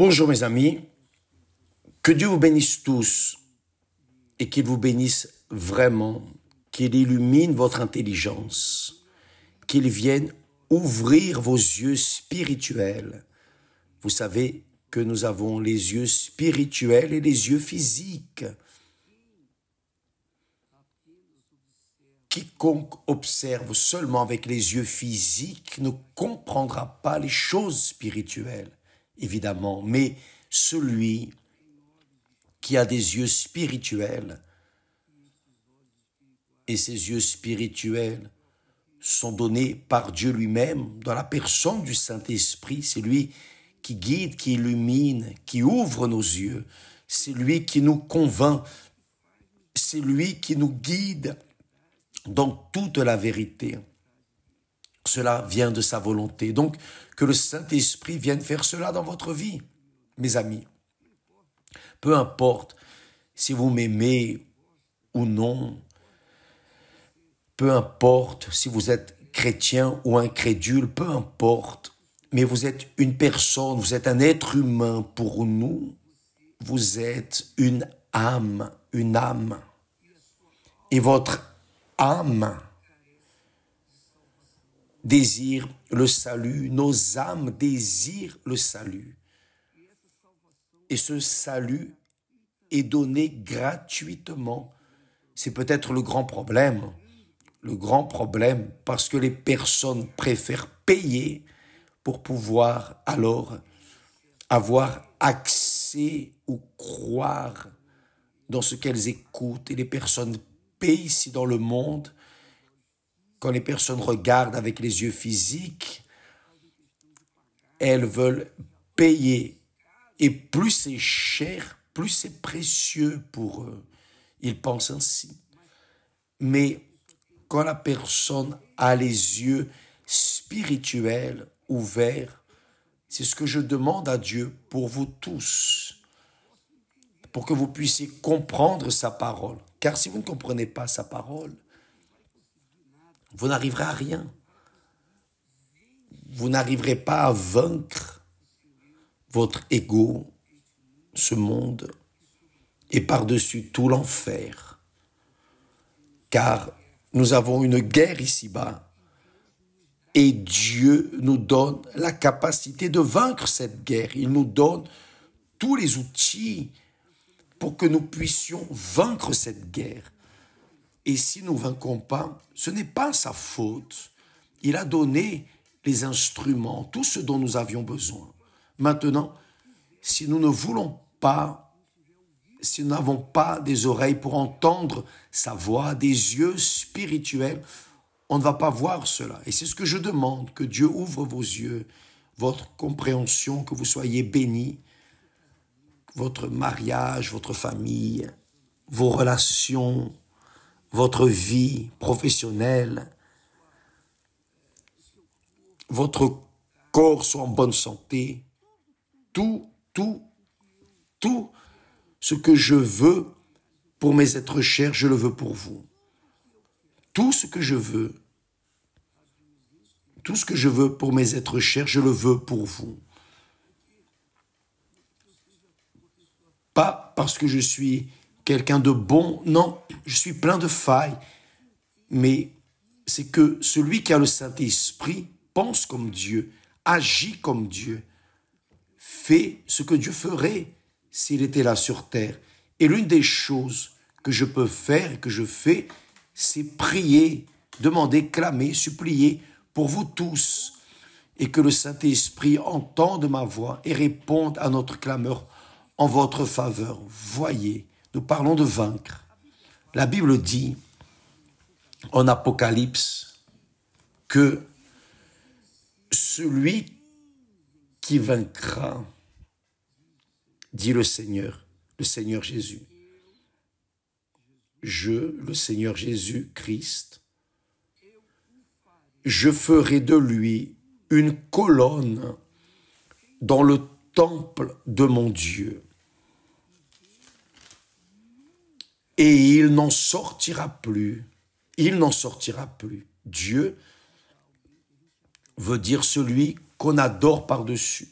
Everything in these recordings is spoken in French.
Bonjour mes amis, que Dieu vous bénisse tous et qu'il vous bénisse vraiment, qu'il illumine votre intelligence, qu'il vienne ouvrir vos yeux spirituels. Vous savez que nous avons les yeux spirituels et les yeux physiques. Quiconque observe seulement avec les yeux physiques ne comprendra pas les choses spirituelles, évidemment, mais celui qui a des yeux spirituels, et ces yeux spirituels sont donnés par Dieu lui-même dans la personne du Saint-Esprit, c'est lui qui guide, qui illumine, qui ouvre nos yeux, c'est lui qui nous convainc, c'est lui qui nous guide dans toute la vérité. Cela vient de sa volonté. Donc, que le Saint-Esprit vienne faire cela dans votre vie, mes amis. Peu importe si vous m'aimez ou non, peu importe si vous êtes chrétien ou incrédule, peu importe, mais vous êtes une personne, vous êtes un être humain pour nous, vous êtes une âme. Et votre âme désire le salut, nos âmes désirent le salut. Et ce salut est donné gratuitement. C'est peut-être le grand problème parce que les personnes préfèrent payer pour pouvoir alors avoir accès ou croire dans ce qu'elles écoutent. Et les personnes paient ici dans le monde. Quand les personnes regardent avec les yeux physiques, elles veulent payer. Et plus c'est cher, plus c'est précieux pour eux. Ils pensent ainsi. Mais quand la personne a les yeux spirituels ouverts, c'est ce que je demande à Dieu pour vous tous, pour que vous puissiez comprendre sa parole. Car si vous ne comprenez pas sa parole, vous n'arriverez à rien. Vous n'arriverez pas à vaincre votre ego, ce monde, et par-dessus tout l'enfer. Car nous avons une guerre ici-bas, et Dieu nous donne la capacité de vaincre cette guerre. Il nous donne tous les outils pour que nous puissions vaincre cette guerre. Et si nous ne vainquons pas, ce n'est pas sa faute. Il a donné les instruments, tout ce dont nous avions besoin. Maintenant, si nous ne voulons pas, si nous n'avons pas des oreilles pour entendre sa voix, des yeux spirituels, on ne va pas voir cela. Et c'est ce que je demande, que Dieu ouvre vos yeux, votre compréhension, que vous soyez bénis, votre mariage, votre famille, vos relations, votre vie professionnelle, votre corps soit en bonne santé, tout ce que je veux pour mes êtres chers, je le veux pour vous. Tout ce que je veux pour mes êtres chers, je le veux pour vous. Pas parce que je suis quelqu'un de bon, non, je suis plein de failles, mais c'est que celui qui a le Saint-Esprit pense comme Dieu, agit comme Dieu, fait ce que Dieu ferait s'il était là sur terre. Et l'une des choses que je peux faire et que je fais, c'est prier, demander, clamer, supplier pour vous tous, et que le Saint-Esprit entende ma voix et réponde à notre clameur en votre faveur. Voyez, nous parlons de vaincre. La Bible dit en Apocalypse que celui qui vaincra, dit le Seigneur Jésus. Le Seigneur Jésus-Christ, je ferai de lui une colonne dans le temple de mon Dieu. Et il n'en sortira plus. Dieu veut dire celui qu'on adore par-dessus.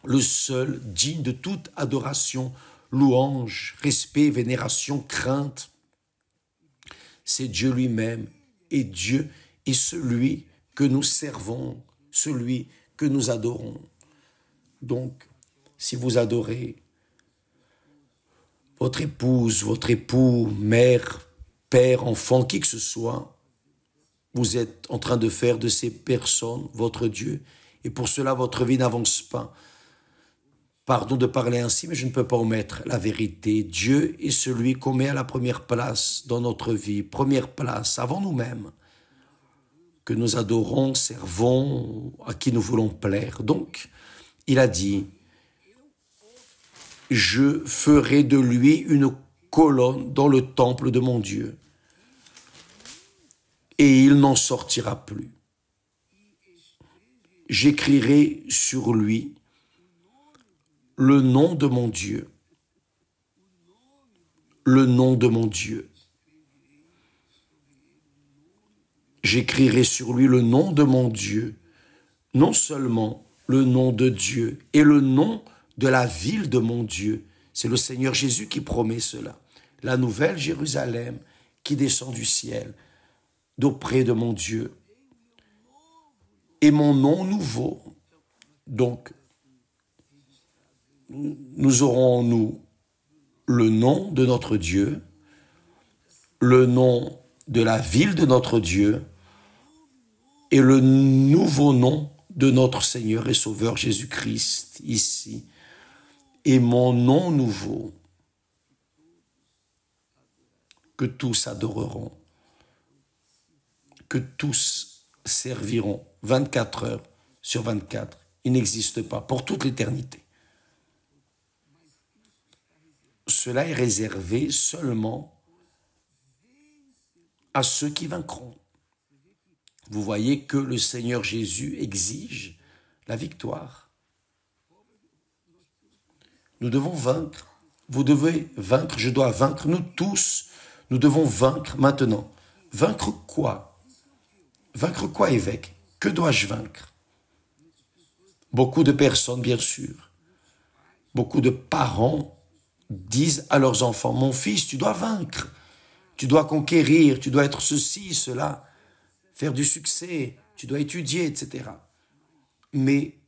le seul digne de toute adoration, louange, respect, vénération, crainte. C'est Dieu lui-même, et Dieu est celui que nous servons, celui que nous adorons. Donc, si vous adorez votre épouse, votre époux, mère, père, enfant, qui que ce soit, vous êtes en train de faire de ces personnes votre Dieu, et pour cela votre vie n'avance pas. Pardon de parler ainsi, mais je ne peux pas omettre la vérité. Dieu est celui qu'on met à la première place dans notre vie, première place, avant nous-mêmes, que nous adorons, servons, à qui nous voulons plaire. Donc, il a dit, je ferai de lui une colonne dans le temple de mon Dieu, et il n'en sortira plus. J'écrirai sur lui le nom de mon Dieu, le nom de mon Dieu. J'écrirai sur lui le nom de mon Dieu, non seulement le nom de Dieu et le nom de la ville de mon Dieu. C'est le Seigneur Jésus qui promet cela. La nouvelle Jérusalem qui descend du ciel, d'auprès de mon Dieu. Et mon nom nouveau. Donc, nous aurons en nous le nom de notre Dieu, le nom de la ville de notre Dieu et le nouveau nom de notre Seigneur et Sauveur Jésus-Christ ici. Et mon nom nouveau que tous adoreront, que tous serviront 24 heures sur 24. Il n'existe pas pour toute l'éternité. Cela est réservé seulement à ceux qui vaincront. Vous voyez que le Seigneur Jésus exige la victoire. Nous devons vaincre. Vous devez vaincre, je dois vaincre. Nous tous, nous devons vaincre maintenant. Vaincre quoi? Vaincre quoi, évêque? Que dois-je vaincre? Beaucoup de personnes, bien sûr. Beaucoup de parents disent à leurs enfants, mon fils, tu dois vaincre, tu dois conquérir, tu dois être ceci, cela, faire du succès, tu dois étudier, etc. Mais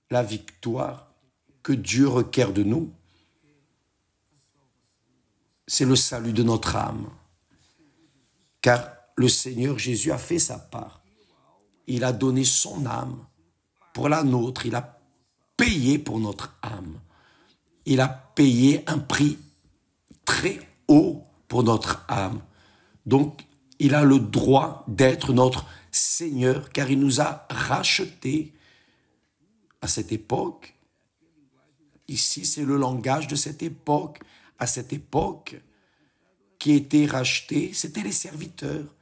la victoire que Dieu requiert de nous, c'est le salut de notre âme. Car le Seigneur Jésus a fait sa part. Il a donné son âme pour la nôtre, il a payé pour notre âme. Il a payé un prix très haut pour notre âme. Donc, il a le droit d'être notre Seigneur, car il nous a rachetés à cette époque. Ici, c'est le langage de cette époque. À cette époque, qui était racheté, c'était les serviteurs.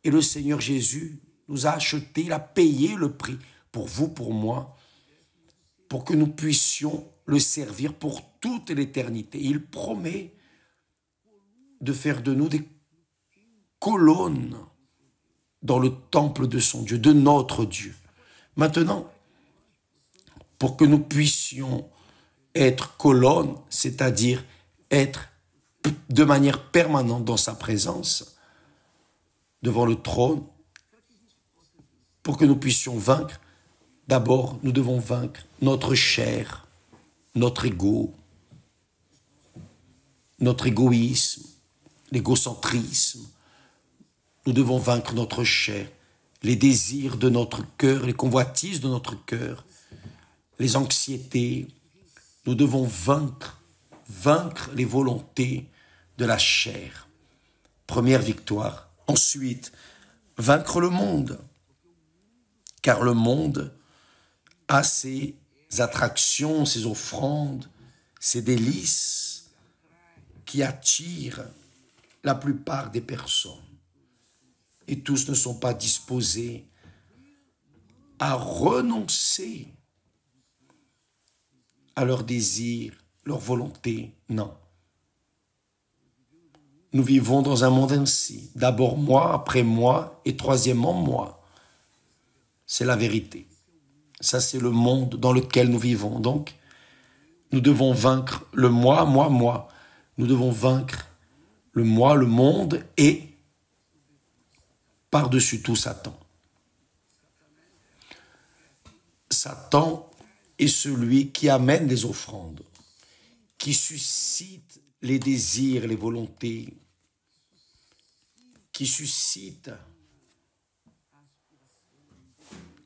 Et le Seigneur Jésus nous a achetés, il a payé le prix pour vous, pour moi, pour que nous puissions le servir pour toute l'éternité. Il promet de faire de nous des colonnes dans le temple de son Dieu, de notre Dieu. Maintenant, pour que nous puissions être colonnes, c'est-à-dire être de manière permanente dans sa présence, devant le trône, pour que nous puissions vaincre, d'abord, nous devons vaincre notre chair, notre ego, notre égoïsme, l'égocentrisme. Nous devons vaincre notre chair, les désirs de notre cœur, les convoitises de notre cœur, les anxiétés. Nous devons vaincre les volontés de la chair. Première victoire. Ensuite, vaincre le monde. Car le monde a ses attractions, ses offrandes, ses délices qui attirent la plupart des personnes. Et tous ne sont pas disposés à renoncer à leurs désirs, leurs volontés. Non. Nous vivons dans un monde ainsi. D'abord moi, après moi, et troisièmement moi. C'est la vérité. Ça, c'est le monde dans lequel nous vivons. Donc, nous devons vaincre le moi, moi, moi. Nous devons vaincre le moi, le monde et par-dessus tout Satan. Satan est celui qui amène les offrandes, qui suscite les désirs, les volontés, qui suscite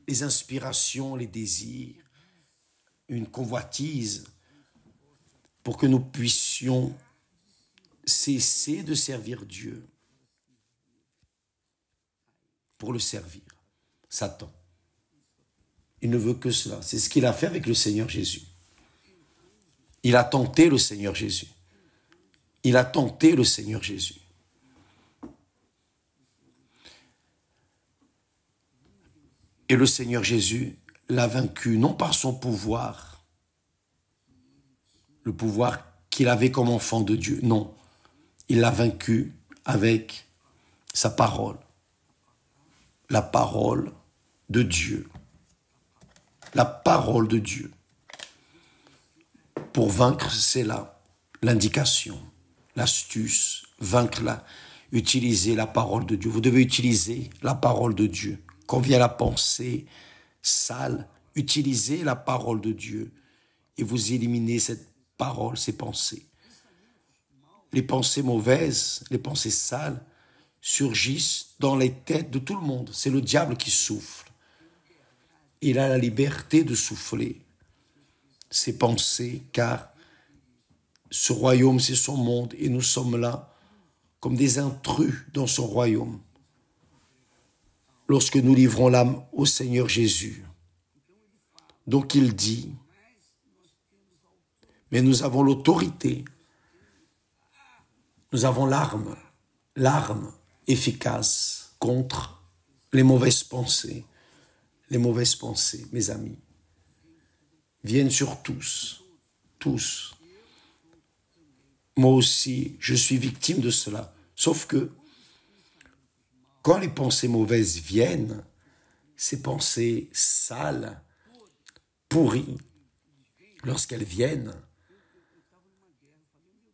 les inspirations, les désirs, une convoitise pour que nous puissions cesser de servir Dieu pour le servir. Satan. Il ne veut que cela. C'est ce qu'il a fait avec le Seigneur Jésus. Il a tenté le Seigneur Jésus. Il a tenté le Seigneur Jésus. Et le Seigneur Jésus l'a vaincu, non par son pouvoir, le pouvoir qu'il avait comme enfant de Dieu, non. Il l'a vaincu avec sa parole, la parole de Dieu. La parole de Dieu. Pour vaincre, c'est là l'indication, l'astuce, vaincre-la, utiliser la parole de Dieu. Vous devez utiliser la parole de Dieu. Quand vient la pensée sale, utilisez la parole de Dieu et vous éliminez cette parole, ces pensées. Les pensées mauvaises, les pensées sales surgissent dans les têtes de tout le monde. C'est le diable qui souffle. Il a la liberté de souffler ses pensées, car ce royaume, c'est son monde, et nous sommes là comme des intrus dans son royaume. Lorsque nous livrons l'âme au Seigneur Jésus. Donc il dit, mais nous avons l'autorité, nous avons l'arme efficace contre les mauvaises pensées. Les mauvaises pensées, mes amis, viennent sur tous. Moi aussi, je suis victime de cela. Sauf que, quand les pensées mauvaises viennent, ces pensées sales, pourries, lorsqu'elles viennent,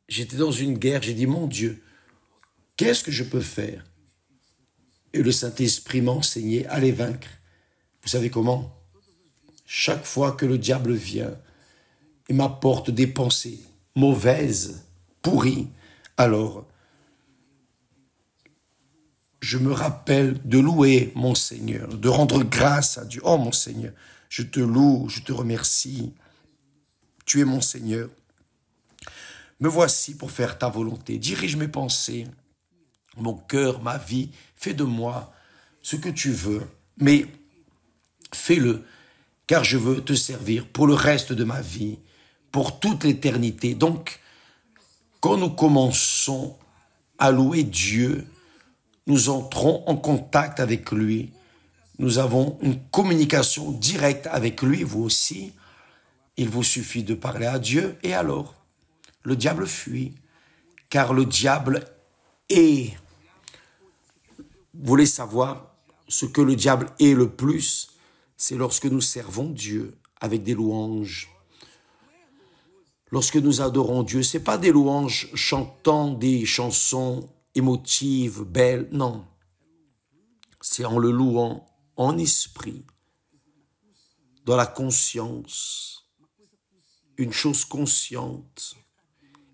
j'étais dans une guerre, j'ai dit, mon Dieu, qu'est-ce que je peux faire? Et le Saint-Esprit m'a enseigné à les vaincre. Vous savez comment? Chaque fois que le diable vient et m'apporte des pensées mauvaises, pourries, alors je me rappelle de louer mon Seigneur, de rendre grâce à Dieu. Oh mon Seigneur, je te loue, je te remercie. Tu es mon Seigneur. Me voici pour faire ta volonté. Dirige mes pensées, mon cœur, ma vie. Fais de moi ce que tu veux. Mais fais-le, car je veux te servir pour le reste de ma vie, pour toute l'éternité. Donc, quand nous commençons à louer Dieu, nous entrons en contact avec lui. Nous avons une communication directe avec lui, vous aussi. Il vous suffit de parler à Dieu et alors, le diable fuit, car le diable est. Vous voulez savoir ce que le diable est le plus? C'est lorsque nous servons Dieu avec des louanges. Lorsque nous adorons Dieu, ce n'est pas des louanges chantant des chansons émotives, belles, non. C'est en le louant en esprit, dans la conscience, une chose consciente,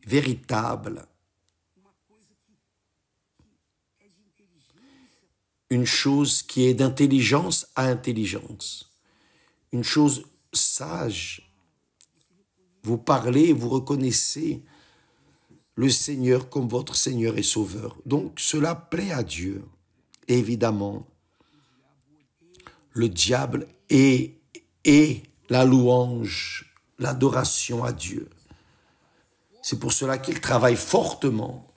véritable, une chose qui est d'intelligence à intelligence, une chose sage. Vous parlez, vous reconnaissez le Seigneur comme votre Seigneur et Sauveur. Donc cela plaît à Dieu. Et évidemment, le diable est la louange, l'adoration à Dieu. C'est pour cela qu'il travaille fortement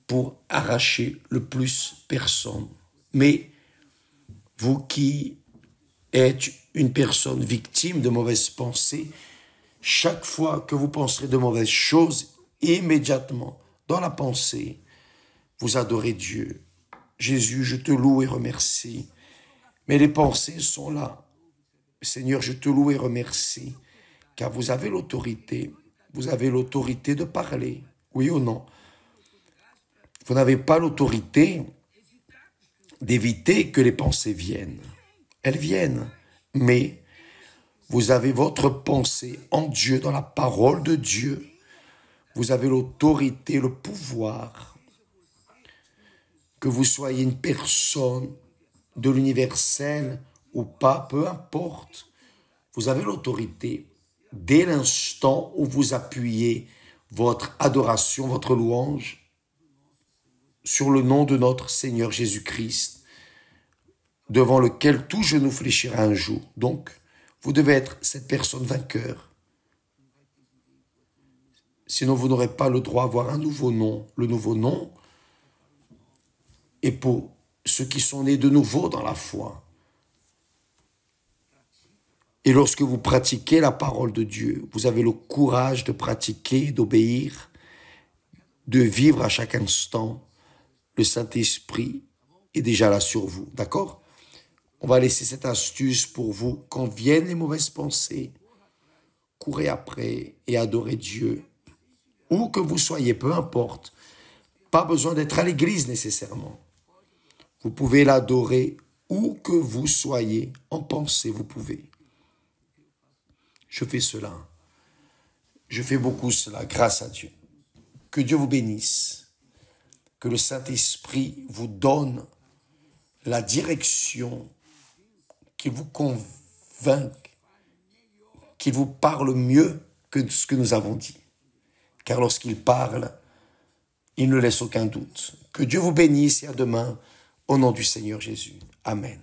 pour arracher le plus personne. Mais vous qui êtes une personne victime de mauvaises pensées, chaque fois que vous penserez de mauvaises choses, immédiatement, dans la pensée, vous adorez Dieu. Jésus, je te loue et remercie. Mais les pensées sont là. Seigneur, je te loue et remercie, car vous avez l'autorité. Vous avez l'autorité de parler, oui ou non. Vous n'avez pas l'autorité d'éviter que les pensées viennent. Elles viennent, mais vous avez votre pensée en Dieu, dans la parole de Dieu. Vous avez l'autorité, le pouvoir. Que vous soyez une personne de l'universel ou pas, peu importe. Vous avez l'autorité dès l'instant où vous appuyez votre adoration, votre louange sur le nom de notre Seigneur Jésus-Christ, devant lequel tout genou fléchira un jour. Donc, vous devez être cette personne vainqueur. Sinon, vous n'aurez pas le droit d'avoir un nouveau nom. Le nouveau nom est pour ceux qui sont nés de nouveau dans la foi. Et lorsque vous pratiquez la parole de Dieu, vous avez le courage de pratiquer, d'obéir, de vivre à chaque instant. Le Saint-Esprit est déjà là sur vous, d'accord? On va laisser cette astuce pour vous. Quand viennent les mauvaises pensées, courez après et adorez Dieu. Où que vous soyez, peu importe. Pas besoin d'être à l'église nécessairement. Vous pouvez l'adorer où que vous soyez. En pensée, vous pouvez. Je fais cela. Je fais beaucoup cela, grâce à Dieu. Que Dieu vous bénisse. Que le Saint-Esprit vous donne la direction, qu'il vous convainque, qu'il vous parle mieux que ce que nous avons dit. Car lorsqu'il parle, il ne laisse aucun doute. Que Dieu vous bénisse et à demain, au nom du Seigneur Jésus. Amen.